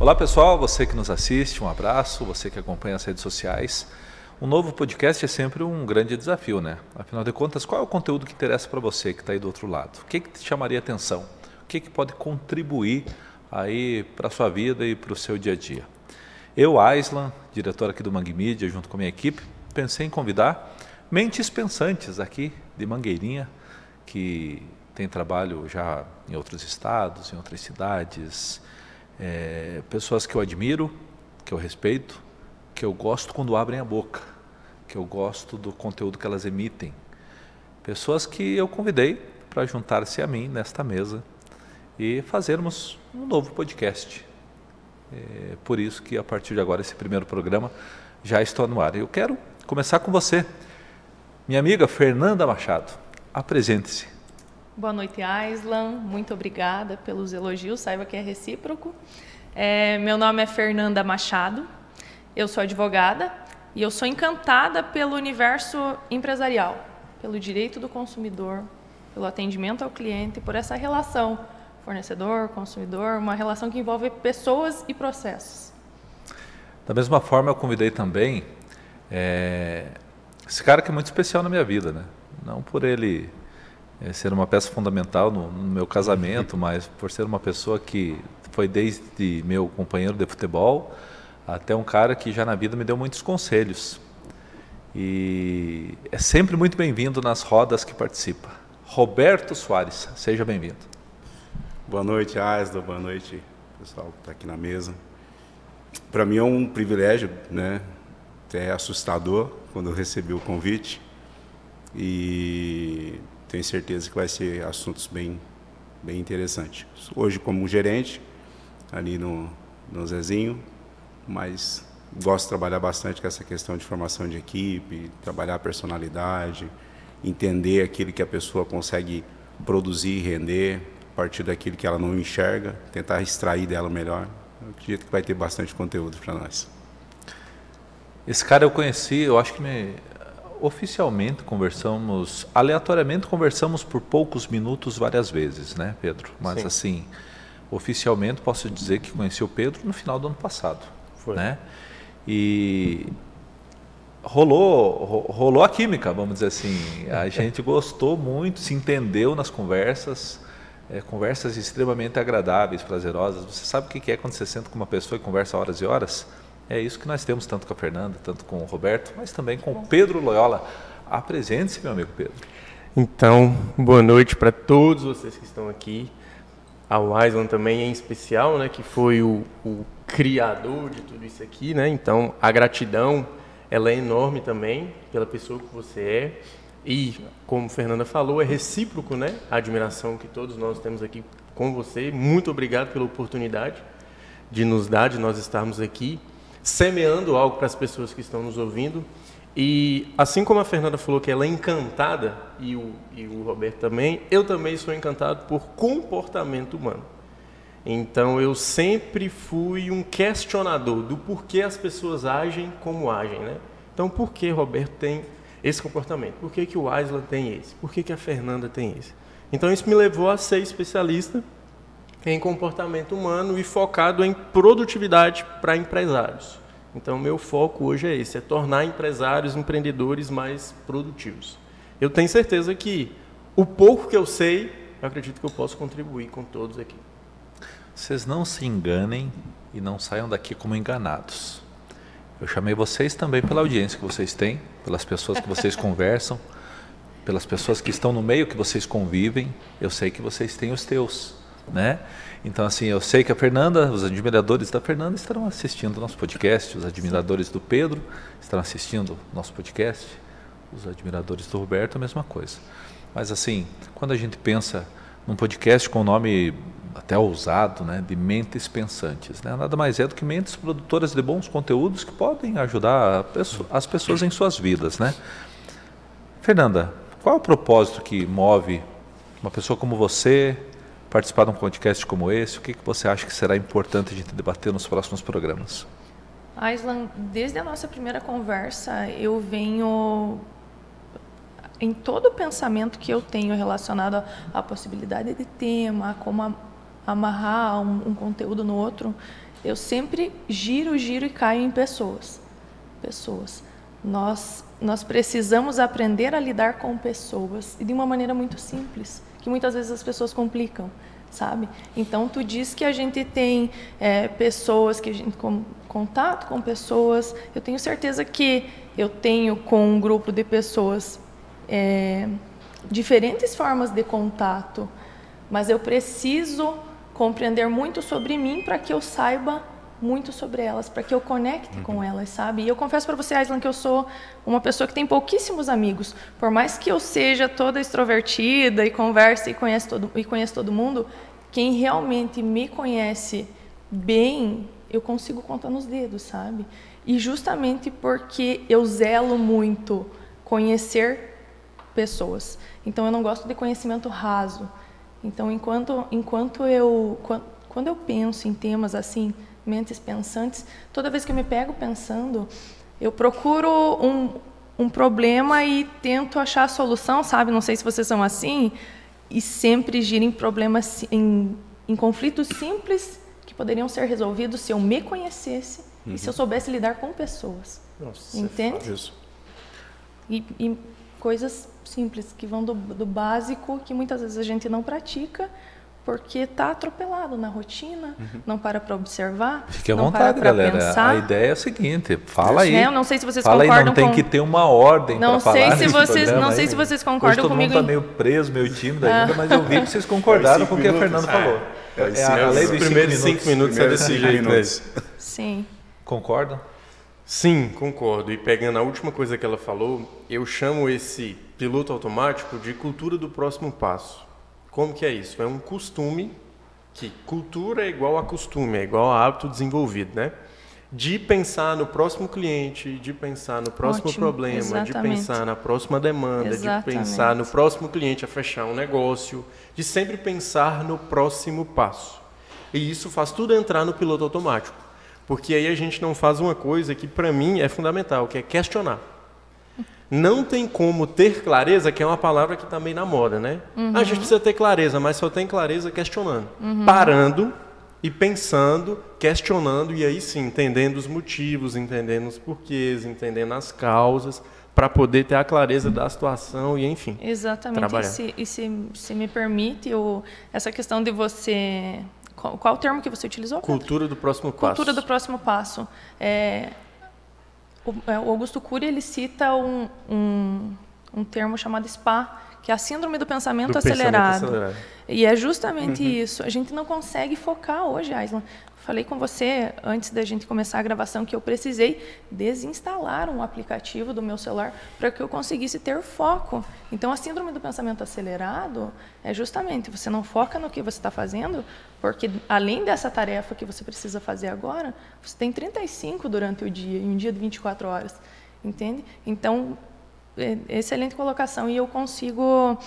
Olá pessoal, você que nos assiste, um abraço, você que acompanha as redes sociais. Um novo podcast é sempre um grande desafio, né? Afinal de contas, qual é o conteúdo que interessa para você que está aí do outro lado? O que te chamaria atenção? O que pode contribuir aí para a sua vida e para o seu dia a dia? Eu, Aislan, diretor aqui do Mangue Mídia, junto com a minha equipe, pensei em convidar mentes pensantes aqui de Mangueirinha, que tem trabalho já em outros estados, em outras cidades, pessoas que eu admiro, que eu respeito, que eu gosto quando abrem a boca, que eu gosto do conteúdo que elas emitem. Pessoas que eu convidei para juntar-se a mim nesta mesa e fazermos um novo podcast. Por isso que a partir de agora esse primeiro programa já está no ar. Eu quero começar com você, minha amiga Fernanda Machado. Apresente-se. Boa noite, Aislan. Muito obrigada pelos elogios, saiba que é recíproco. Meu nome é Fernanda Machado, eu sou advogada e eu sou encantada pelo universo empresarial, pelo direito do consumidor, pelo atendimento ao cliente, por essa relação fornecedor-consumidor, uma relação que envolve pessoas e processos. Da mesma forma, eu convidei também esse cara que é muito especial na minha vida, né? Não por ele ser uma peça fundamental no meu casamento, mas por ser uma pessoa que foi desde meu companheiro de futebol até um cara que já na vida me deu muitos conselhos. E é sempre muito bem-vindo nas rodas que participa. Roberto Soares, seja bem-vindo. Boa noite, Aislan. Boa noite, pessoal que está aqui na mesa. Para mim é um privilégio, né? Até assustador quando eu recebi o convite. E tenho certeza que vai ser assuntos bem interessantes. Hoje como gerente, ali no Zezinho, mas gosto de trabalhar bastante com essa questão de formação de equipe, trabalhar a personalidade, entender aquilo que a pessoa consegue produzir e render, a partir daquilo que ela não enxerga, tentar extrair dela o melhor. Eu acredito que vai ter bastante conteúdo para nós. Esse cara eu conheci, eu acho que oficialmente aleatoriamente conversamos por poucos minutos várias vezes, né, Pedro? Mas sim, assim, oficialmente posso dizer que conheci o Pedro no final do ano passado. Foi. Né? E rolou a química, vamos dizer assim. A gente gostou muito, se entendeu nas conversas. Conversas extremamente agradáveis, prazerosas. Você sabe o que é quando você senta com uma pessoa e conversa horas e horas? É isso que nós temos tanto com a Fernanda, tanto com o Roberto, mas também com o Pedro Loyola. Apresente-se, meu amigo Pedro. Então, boa noite para todos vocês que estão aqui. Ao Aislan também em especial, né, que foi o criador de tudo isso aqui, né? Então, a gratidão, ela é enorme também pela pessoa que você é. E, como a Fernanda falou, é recíproco, né? A admiração que todos nós temos aqui com você. Muito obrigado pela oportunidade de nós estarmos aqui, semeando algo para as pessoas que estão nos ouvindo. E, assim como a Fernanda falou que ela é encantada, e o Roberto também, eu também sou encantado por comportamento humano. Então, eu sempre fui um questionador do porquê as pessoas agem como agem, né? Então, por que Roberto tem esse comportamento? Por que o Aislan tem esse? Por que a Fernanda tem esse? Então, isso me levou a ser especialista em comportamento humano e focado em produtividade para empresários. Então, meu foco hoje é esse, é tornar empresários, empreendedores mais produtivos. Eu tenho certeza que o pouco que eu sei, eu acredito que eu posso contribuir com todos aqui. Vocês não se enganem e não saiam daqui como enganados. Eu chamei vocês também pela audiência que vocês têm, pelas pessoas que vocês conversam, pelas pessoas que estão no meio que vocês convivem. Eu sei que vocês têm os teus, né? Então, assim, eu sei que a Fernanda, os admiradores da Fernanda estarão assistindo o nosso podcast, os admiradores do Pedro estarão assistindo o nosso podcast, os admiradores do Roberto, a mesma coisa. Mas, assim, quando a gente pensa num podcast com o nome até ousado, né, de Mentes Pensantes, né, nada mais é do que mentes produtoras de bons conteúdos que podem ajudar as pessoas em suas vidas, né? Fernanda, qual é o propósito que move uma pessoa como você participar de um podcast como esse? O que você acha que será importante a gente debater nos próximos programas? Aislan, desde a nossa primeira conversa, eu venho em todo o pensamento que eu tenho relacionado à possibilidade de tema, como amarrar um conteúdo no outro, eu sempre giro e caio em pessoas. Nós precisamos aprender a lidar com pessoas e de uma maneira muito simples, que muitas vezes as pessoas complicam, sabe? Então, tu diz que a gente tem pessoas, que a gente contato com pessoas. Eu tenho certeza que eu tenho com um grupo de pessoas diferentes formas de contato, mas eu preciso compreender muito sobre mim para que eu saiba muito sobre elas, para que eu conecte com elas, sabe? E eu confesso para você, Aislan, que eu sou uma pessoa que tem pouquíssimos amigos. Por mais que eu seja toda extrovertida e converse e conheço todo mundo, quem realmente me conhece bem, eu consigo contar nos dedos, sabe? E justamente porque eu zelo muito conhecer pessoas. Então, eu não gosto de conhecimento raso. Então, quando eu penso em temas assim, mentes pensantes, toda vez que eu me pego pensando, eu procuro um problema e tento achar a solução, sabe? Não sei se vocês são assim, e sempre gira em problemas, em conflitos simples que poderiam ser resolvidos se eu me conhecesse e se eu soubesse lidar com pessoas. Nossa, entende? Isso. E coisas simples, que vão do básico, que muitas vezes a gente não pratica, porque está atropelado na rotina, não para observar, Fique à não vontade, para galera. pensar. A ideia é a seguinte, fala aí. Né? Eu não sei se vocês fala aí, concordam não tem com... que ter uma ordem para falar nesse programa. Não sei aí. se vocês Hoje concordam todo comigo. mundo está meio preso, meio tímido ainda, mas eu vi que vocês concordaram com o que a Fernanda falou. A lei dos primeiros 5 minutos é desse jeito mesmo. Sim. Concordam? Sim, concordo. E pegando a última coisa que ela falou, eu chamo esse piloto automático de cultura do próximo passo. Como que é isso? É um costume, que cultura é igual a costume, é igual a hábito desenvolvido, né? De pensar no próximo cliente, de pensar no próximo problema, exatamente. de pensar na próxima demanda, Exatamente. de pensar no próximo cliente a fechar um negócio, de sempre pensar no próximo passo. E isso faz tudo entrar no piloto automático. Porque aí a gente não faz uma coisa que para mim é fundamental, que é questionar. Não tem como ter clareza, que é uma palavra que está meio na moda, né? A gente precisa ter clareza, mas só tem clareza questionando. Parando e pensando, questionando, e aí sim, entendendo os motivos, entendendo os porquês, entendendo as causas, para poder ter a clareza da situação e, enfim, Exatamente. trabalhar. E se me permite, essa questão de você... Qual o termo que você utilizou? Cultura do próximo passo. Cultura do próximo passo. O Augusto Cury, ele cita um termo chamado SPA, que é a Síndrome do Pensamento Acelerado. E é justamente isso. A gente não consegue focar hoje, Aislan. Falei com você, antes da gente começar a gravação, que eu precisei desinstalar um aplicativo do meu celular para que eu conseguisse ter foco. Então, a síndrome do pensamento acelerado é justamente, você não foca no que você está fazendo, porque além dessa tarefa que você precisa fazer agora, você tem 35 durante o dia, em um dia de 24 horas, entende? Então, excelente colocação, e eu consigo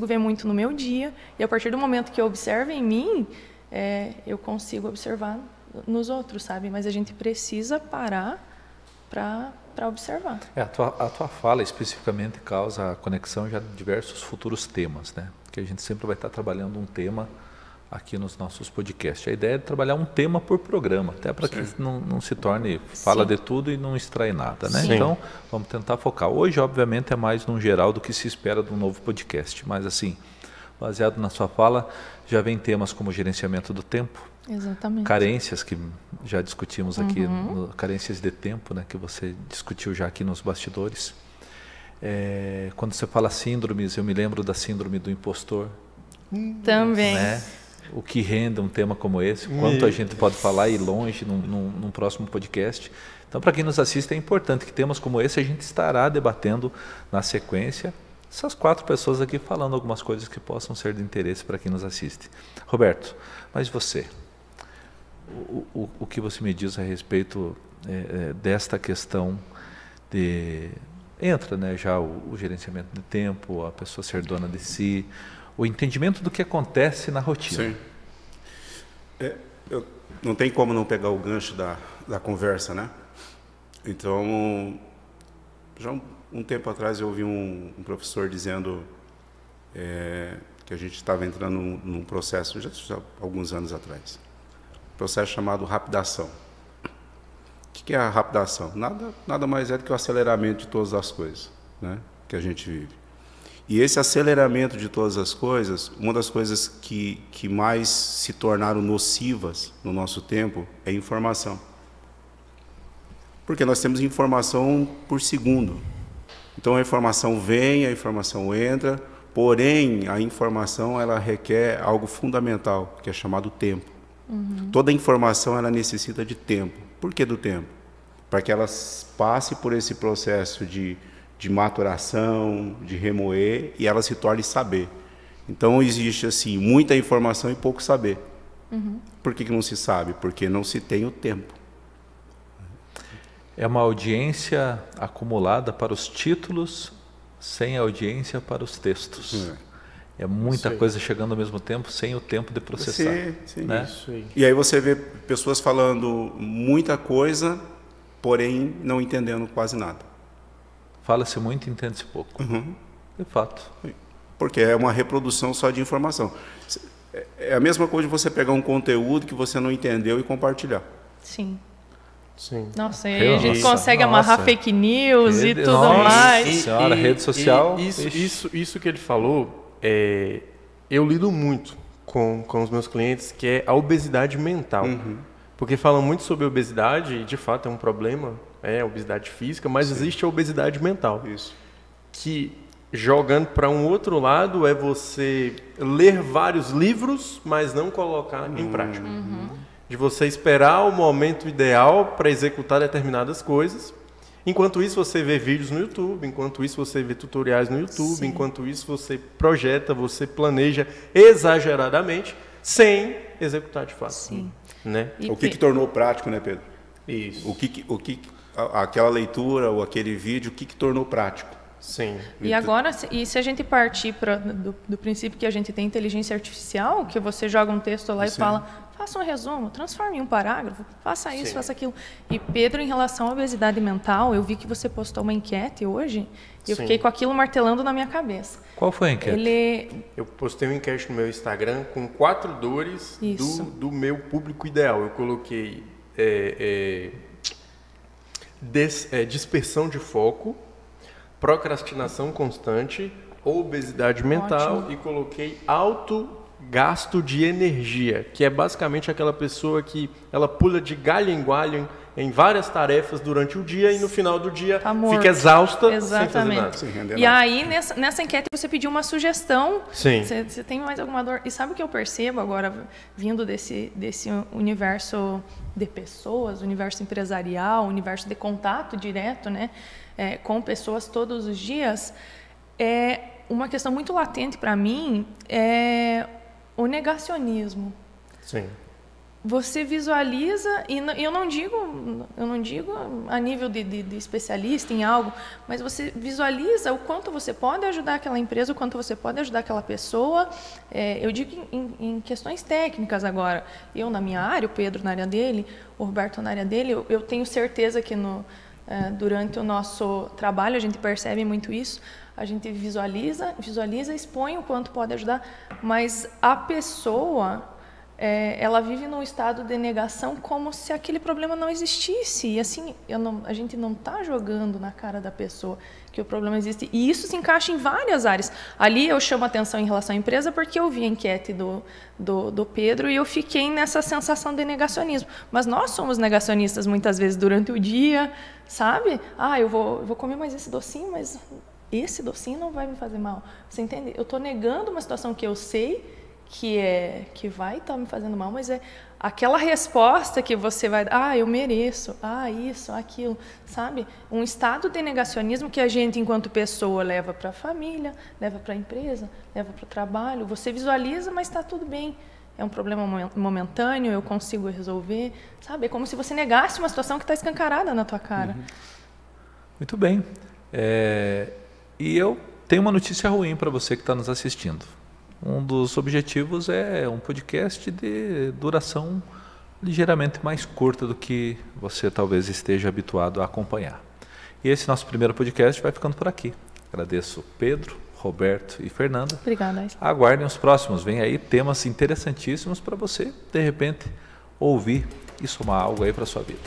ver muito no meu dia, e a partir do momento que eu observo em mim, eu consigo observar nos outros, sabe? Mas a gente precisa parar para observar. A tua fala especificamente causa conexão já de diversos futuros temas, né? Que a gente sempre vai estar trabalhando um tema aqui nos nossos podcasts. A ideia é trabalhar um tema por programa, até para que não se torne fala de tudo e não extrai nada, né? Sim. Então, vamos tentar focar. Hoje, obviamente, é mais num geral do que se espera de um novo podcast, mas assim, baseado na sua fala, já vem temas como gerenciamento do tempo, Exatamente. carências, que já discutimos aqui, carências de tempo, né, que você discutiu já aqui nos bastidores. Quando você fala síndromes, eu me lembro da síndrome do impostor. Também. Né? O que rende um tema como esse, quanto a gente pode falar e ir longe num próximo podcast. Então, para quem nos assiste, é importante que temas como esse a gente estará debatendo na sequência. Essas 4 pessoas aqui falando algumas coisas que possam ser de interesse para quem nos assiste. Roberto, mas você, o que você me diz a respeito desta questão de... Entra, né, já o gerenciamento de tempo, a pessoa ser dona de si, o entendimento do que acontece na rotina. Sim. Não tem como não pegar o gancho da conversa, né? Então, já um tempo atrás eu ouvi um professor dizendo que a gente estava entrando num processo, já há alguns anos atrás, processo chamado rapidação. O que é a rapidação? Nada mais é do que o aceleramento de todas as coisas, né, que a gente vive. E esse aceleramento de todas as coisas, uma das coisas que mais se tornaram nocivas no nosso tempo é a informação. Porque nós temos informação por segundo. Então a informação vem, a informação entra, porém a informação ela requer algo fundamental, que é chamado tempo. Toda informação ela necessita de tempo. Por que do tempo? Para que ela passe por esse processo de maturação, de remoer, e ela se torne saber. Então existe assim muita informação e pouco saber. Por que não se sabe? Porque não se tem o tempo. É uma audiência acumulada para os títulos, sem audiência para os textos. É muita coisa chegando ao mesmo tempo, sem o tempo de processar. Sim, né? Isso aí. E aí você vê pessoas falando muita coisa, porém não entendendo quase nada. Fala-se muito e entende-se pouco. De fato. Porque é uma reprodução só de informação. É a mesma coisa de você pegar um conteúdo que você não entendeu e compartilhar. Sim. Sim. Nossa, e aí a gente Nossa, consegue amarrar nossa. fake news e tudo Nossa mais. senhora, rede social. Isso que ele falou, eu lido muito com os meus clientes, que é a obesidade mental. Porque falam muito sobre obesidade, e de fato é um problema, a obesidade física, mas existe a obesidade mental. Isso. Que, jogando para um outro lado, é você ler vários livros, mas não colocar em prática. De você esperar o momento ideal para executar determinadas coisas. Enquanto isso, você vê vídeos no YouTube, enquanto isso, você vê tutoriais no YouTube, Sim. enquanto isso, você projeta, você planeja exageradamente, sem executar de fato. Sim. Né? E O que tornou prático, né, Pedro? Isso. Aquela leitura ou aquele vídeo, o que tornou prático? Sim. E agora, se a gente partir do princípio que a gente tem inteligência artificial, que você joga um texto lá e fala, faça um resumo, transforme em um parágrafo, faça isso, faça aquilo. E Pedro, em relação à obesidade mental, eu vi que você postou uma enquete hoje, e eu fiquei com aquilo martelando na minha cabeça. Qual foi a enquete? Eu postei uma enquete no meu Instagram com 4 dores do meu público ideal. Eu coloquei dispersão de foco, procrastinação constante, obesidade mental. Ótimo. E coloquei alto gasto de energia, que é basicamente aquela pessoa que ela pula de galho em galho em várias tarefas durante o dia e no final do dia fica exausta Exatamente. sem fazer nada. E aí, nessa enquete, você pediu uma sugestão. Sim. Você tem mais alguma dor? E sabe o que eu percebo agora, vindo desse universo de pessoas, universo empresarial, universo de contato direto, né, com pessoas todos os dias? Uma questão muito latente para mim é o negacionismo. Sim. Você visualiza, e eu não digo a nível de especialista em algo, mas você visualiza o quanto você pode ajudar aquela empresa, o quanto você pode ajudar aquela pessoa. Eu digo em questões técnicas agora. Eu na minha área, o Pedro na área dele, o Roberto na área dele, eu tenho certeza que durante o nosso trabalho a gente percebe muito isso. A gente visualiza, expõe o quanto pode ajudar, mas a pessoa, ela vive num estado de negação como se aquele problema não existisse. E assim, a gente não está jogando na cara da pessoa que o problema existe. E isso se encaixa em várias áreas. Ali eu chamo a atenção em relação à empresa porque eu vi a enquete do Pedro e eu fiquei nessa sensação de negacionismo. Mas nós somos negacionistas muitas vezes durante o dia, sabe? Eu vou comer mais esse docinho, mas esse docinho não vai me fazer mal. Você entende? Eu estou negando uma situação que eu sei que vai estar me fazendo mal, mas é aquela resposta que você vai dar, eu mereço, isso, aquilo, sabe? Um estado de negacionismo que a gente, enquanto pessoa, leva para a família, leva para a empresa, leva para o trabalho. Você visualiza, mas está tudo bem. É um problema momentâneo, eu consigo resolver, sabe? É como se você negasse uma situação que está escancarada na tua cara. Muito bem. E eu tenho uma notícia ruim para você que está nos assistindo. Um dos objetivos é um podcast de duração ligeiramente mais curta do que você talvez esteja habituado a acompanhar. E esse nosso primeiro podcast vai ficando por aqui. Agradeço Pedro, Roberto e Fernanda. Obrigada. Aguardem os próximos. Vem aí temas interessantíssimos para você, de repente, ouvir e somar algo aí para sua vida.